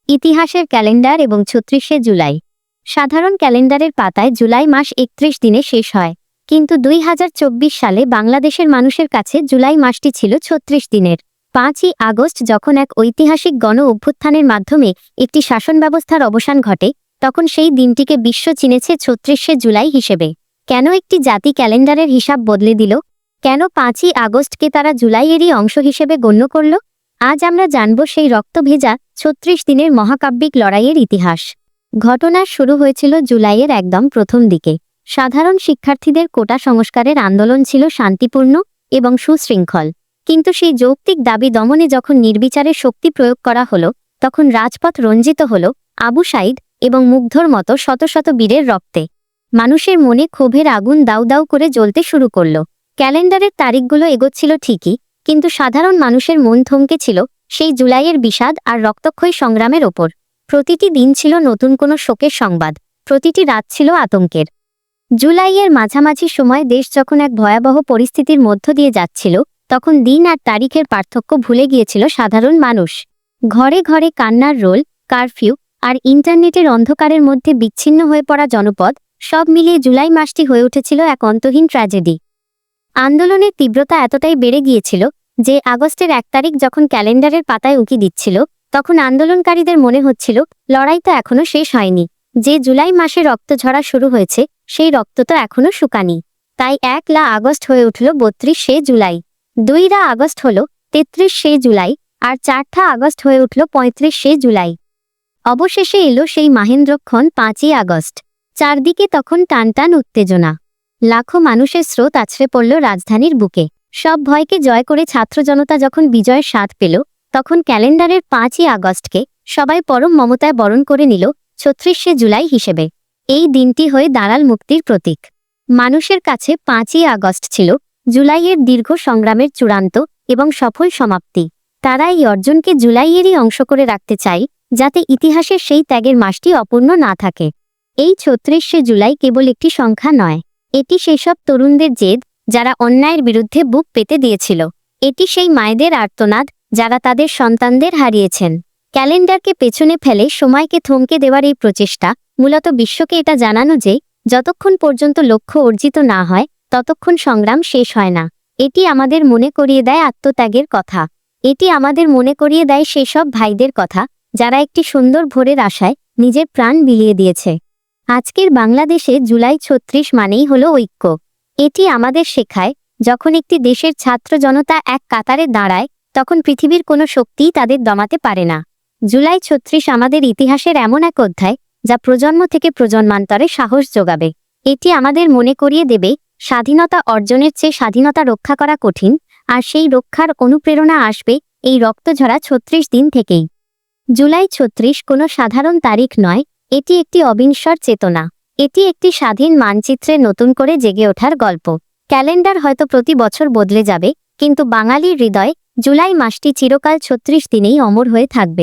ইতিহাসের ক্যালেন্ডার এবং ৩৬শে জুলাই। সাধারণ ক্যালেন্ডারের পাতায় জুলাই মাস ৩১ দিনে শেষ হয়, কিন্তু ২০২৪ সালে বাংলাদেশের মানুষের কাছে জুলাই মাসটি ছিল ৩৬ দিনের। ৫ই আগস্ট যখন এক ঐতিহাসিক গণ অভ্যুত্থানের মাধ্যমে একটি শাসন ব্যবস্থার অবসান ঘটে, তখন সেই দিনটিকে বিশ্ব চিনেছে ৩৬শে জুলাই হিসেবে। কেন একটি জাতি ক্যালেন্ডারের হিসাব বদলে দিল? কেন ৫ই আগস্টকে তারা জুলাইয়েরই অংশ হিসেবে গণ্য করল? আজ আমরা জানব সেই রক্তভেজা ৩৬ দিনের মহাকাব্যিক লড়াইয়ের ইতিহাস। ঘটনা শুরু হয়েছিল জুলাইয়ের একদম প্রথম দিকে। সাধারণ শিক্ষার্থীদের কোটা সংস্কারের আন্দোলন ছিল শান্তিপূর্ণ এবং সুশৃঙ্খল, কিন্তু সেই যৌক্তিক দাবি দমনে যখন নির্বিচারে শক্তি প্রয়োগ করা হলো, তখন রাজপথ রঞ্জিত হল আবু সাঈদ এবং মুগ্ধর মতো শত শত বীরের রক্তে। মানুষের মনে ক্ষোভের আগুন দাউ দাউ করে জ্বলতে শুরু করল। ক্যালেন্ডারের তারিখগুলো এগোচ্ছিল ঠিকই, কিন্তু সাধারণ মানুষের মন থমকে ছিল সেই জুলাইয়ের বিষাদ আর রক্তক্ষয়ী সংগ্রামের ওপর। প্রতিটি দিন ছিল নতুন কোনো শোকের সংবাদ, প্রতিটি রাত ছিল আতঙ্কের। জুলাইয়ের মাঝামাঝি সময় দেশ যখন এক ভয়াবহ পরিস্থিতির মধ্য দিয়ে যাচ্ছিল, তখন দিন আর তারিখের পার্থক্য ভুলে গিয়েছিল সাধারণ মানুষ। ঘরে ঘরে কান্নার রোল, কারফিউ আর ইন্টারনেটের অন্ধকারের মধ্যে বিচ্ছিন্ন হয়ে পড়া জনপদ, সব মিলিয়ে জুলাই মাসটি হয়ে উঠেছিল এক অন্তহীন ট্র্যাজেডি। আন্দোলনের তীব্রতা এতটাই বেড়ে গিয়েছিল যে আগস্টের ১ তারিখ যখন ক্যালেন্ডারের পাতায় উঁকি দিচ্ছিল, তখন আন্দোলনকারীদের মনে হচ্ছিল লড়াই তো এখনো শেষ হয়নি। যে জুলাই মাসে রক্ত ঝরা শুরু হয়েছে, সেই রক্ত তো এখনো শুকানি। তাই ১লা আগস্ট হয়ে উঠল ৩২শে জুলাই, ২রা আগস্ট হল ৩৩শে জুলাই, আর ৪ঠা আগস্ট হয়ে উঠল ৩৫শে জুলাই। অবশেষে এলো সেই মাহেন্দ্রক্ষণ ৫ই আগস্ট। চারদিকে তখন টানটান উত্তেজনা। লাখো মানুষের স্রোত আছড়ে পড়ল রাজধানীর বুকে। সব ভয়কে জয় করে ছাত্র জনতা যখন বিজয়ের স্বাদ পেল, তখন ক্যালেন্ডারের ৫ই আগস্টকে সবাই পরম মমতায় বরণ করে নিল ৩৬শে জুলাই হিসেবে। এই দিনটি হয়ে দাঁড়াল মুক্তির প্রতীক। মানুষের কাছে ৫ই আগস্ট ছিল জুলাইয়ের দীর্ঘ সংগ্রামের চূড়ান্ত এবং সফল সমাপ্তি। তারা এই অর্জনকে জুলাইয়েরই অংশ করে রাখতে চায়, যাতে ইতিহাসের সেই ত্যাগের মাসটি অপূর্ণ না থাকে। এই ৩৬শে জুলাই কেবল একটি সংখ্যা নয়, এটি সেসব তরুণদের জেদ যারা অন্যায়ের বিরুদ্ধে বুক পেতে দিয়েছিল। এটি সেই মায়েদের আর্তনাদ যারা তাদের সন্তানদের হারিয়েছেন। ক্যালেন্ডারকে পেছনে ফেলে সময়কে থমকে দেওয়ার এই প্রচেষ্টা মূলত বিশ্বকে এটা জানানো যে যতক্ষণ পর্যন্ত লক্ষ্য অর্জিত না হয়, ততক্ষণ সংগ্রাম শেষ হয় না। এটি আমাদের মনে করিয়ে দেয় আত্মত্যাগের কথা। এটি আমাদের মনে করিয়ে দেয় সেসব ভাইদের কথা যারা একটি সুন্দর ভোরের আশায় নিজের প্রাণ বিলিয়ে দিয়েছে। আজকের বাংলাদেশে জুলাই ৩৬ মানেই হলো ঐক্য। এটি আমাদের শেখায়, যখন একটি দেশের ছাত্র জনতা এক কাতারে দাঁড়ায়, তখন পৃথিবীর কোনো শক্তিই তাদের দমাতে পারে না। জুলাই ৩৬ আমাদের ইতিহাসের এমন এক অধ্যায় যা প্রজন্ম থেকে প্রজন্মান্তরে সাহস যোগাবে। এটি আমাদের মনে করিয়ে দেবে স্বাধীনতা অর্জনের চেয়ে স্বাধীনতা রক্ষা করা কঠিন, আর সেই রক্ষার অনুপ্রেরণা আসবে এই রক্তঝরা ৩৬ দিন থেকেই। জুলাই ৩৬ কোনো সাধারণ তারিখ নয়, এটি একটি অবিনশ্বর চেতনা। এটি একটি স্বাধীন মানচিত্রে নতুন করে জেগে ওঠার গল্প। ক্যালেন্ডার হয়তো প্রতি বছর বদলে যাবে, কিন্তু বাঙালির হৃদয়ে জুলাই মাসটি চিরকাল ৩৬ দিনেই অমর হয়ে থাকবে।